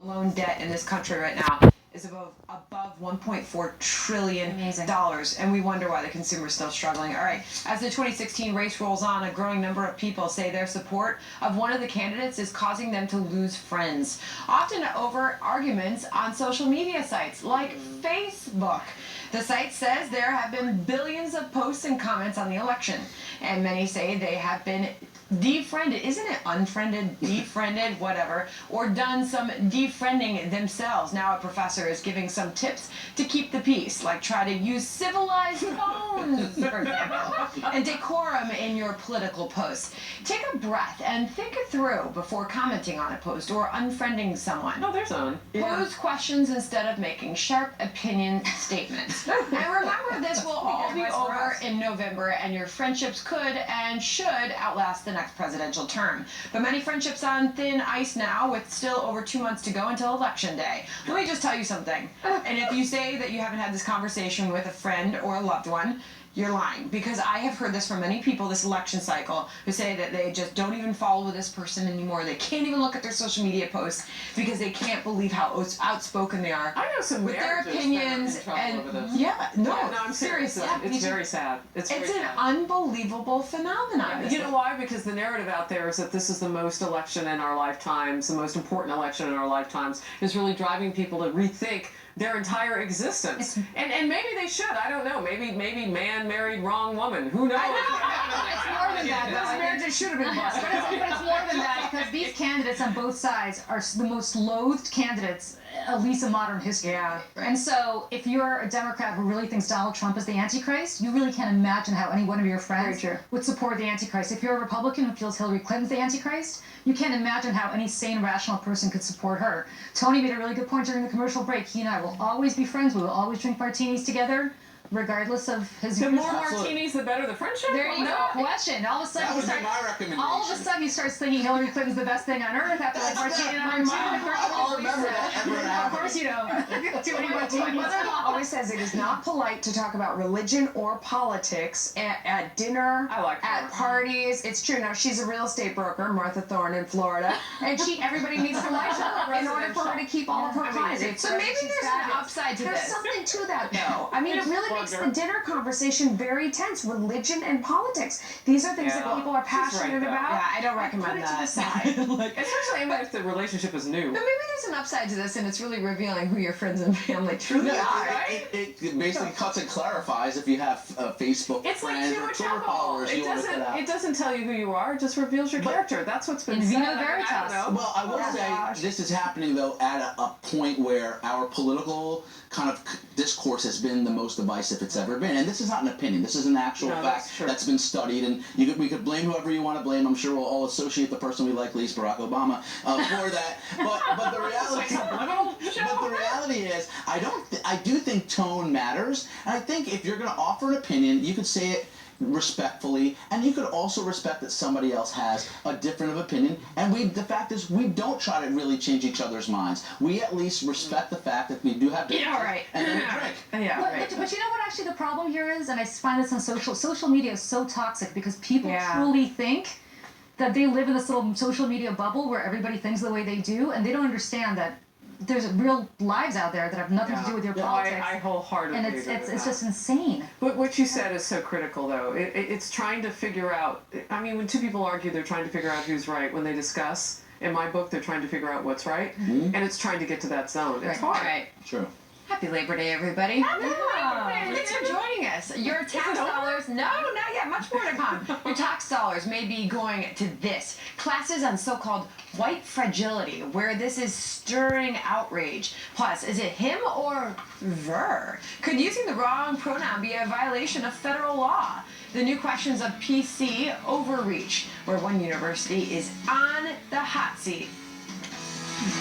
loan debt in this country right now is above $1.4 trillion. Amazing. And we wonder why the consumer's still struggling. All right, as the 2016 race rolls on, a growing number of people say their support of one of the candidates is causing them to lose friends, often over arguments on social media sites like Facebook. The site says there have been billions of posts and comments on the election, and many say they have been defriended. Isn't it unfriended, defriended, whatever, or done some defriending themselves? Now a professor is giving some tips to keep the peace, like try to use civilized tones, for example, and decorum in your political posts. Take a breath and think it through before commenting on a post or unfriending someone. No, there's none. Pose questions instead of making sharp opinion statements. And remember, this will all be over in November, and your friendships could and should outlast the next presidential term. But many friendships on thin ice now, with still over 2 months to go until Election Day. Let me just tell you something. And if you say that you haven't had this conversation with a friend or a loved one, you're lying, because I have heard this from many people this election cycle who say that they just don't even follow this person anymore. They can't even look at their social media posts because they can't believe how outspoken they are. I know some with their opinions and no, I'm serious. It's very sad. It's an unbelievable phenomenon. Yeah, you know why? Because the narrative out there is that this is the most election in our lifetimes, the most important election in our lifetimes, is really driving people to rethink their entire existence. And maybe they should. I don't know. Maybe man married wrong woman. Who knows? It's more than that. This marriage should have been busted. But it's more than that, because these candidates on both sides are the most loathed candidates, at least in modern history. Yeah. And so, if you're a Democrat who really thinks Donald Trump is the Antichrist, you really can't imagine how any one of your friends would support the Antichrist. If you're a Republican who feels Hillary Clinton's the Antichrist, you can't imagine how any sane, rational person could support her. Tony made a really good point during the commercial break. He and I will always be friends. We will always drink martinis together, regardless of his. The more martinis, the better the friendship. There you go. Question. All of a sudden, all of a sudden, he starts thinking Hillary Clinton's the best thing on earth after like martini number two. I'll remember that. Of course you don't. Too many martinis. My mother-in-law always says it is not polite to talk about religion or politics at dinner, at parties. It's true. Now, she's a real estate broker, Martha Thorne in Florida, and everybody needs to like her in order for her to keep all of her clients. So maybe there's an upside to this. There's something to that, though. I mean, it really makes the dinner conversation very tense. Religion and politics. These are things that people are passionate about. Yeah, I don't recommend that. Especially if the relationship is new. But maybe there's an upside to this, and it's really revealing who your friends and family truly are. It basically cuts and clarifies if you have Facebook friends or Twitter followers. It doesn't tell you who you are. It just reveals your character. That's what's been said. Well, I will say this is happening though at a point where our political kind of discourse has been the most divisive it's ever been, and this is not an opinion. This is an actual fact that's been studied, and we could blame whoever you want to blame. I'm sure we'll all associate the person we like least, Barack Obama, for that. But the reality is, I do think tone matters, and I think if you're going to offer an opinion, you could say it respectfully, and you could also respect that somebody else has a different opinion, and the fact is we don't try to really change each other's minds. We at least respect the fact that we do have differences and then drink. But you know what actually the problem here is, and I find this on social media is so toxic because people truly think that they live in this little social media bubble where everybody thinks the way they do, and they don't understand that there's real lives out there that have nothing to do with your politics. I wholeheartedly agree with that. It's just insane. But what you said is so critical, though. It's trying to figure out. I mean, when two people argue, they're trying to figure out who's right. When they discuss, in my book, they're trying to figure out what's right, and it's trying to get to that zone. It's hard. Right. True. Happy Labor Day, everybody. Thanks for joining us. Your tax dollars, no, not yet, much more to come. Your tax dollars may be going to this. Classes on so-called white fragility, where this is stirring outrage. Plus, is it him or her? Could using the wrong pronoun be a violation of federal law? The new questions of PC overreach, where one university is on the hot seat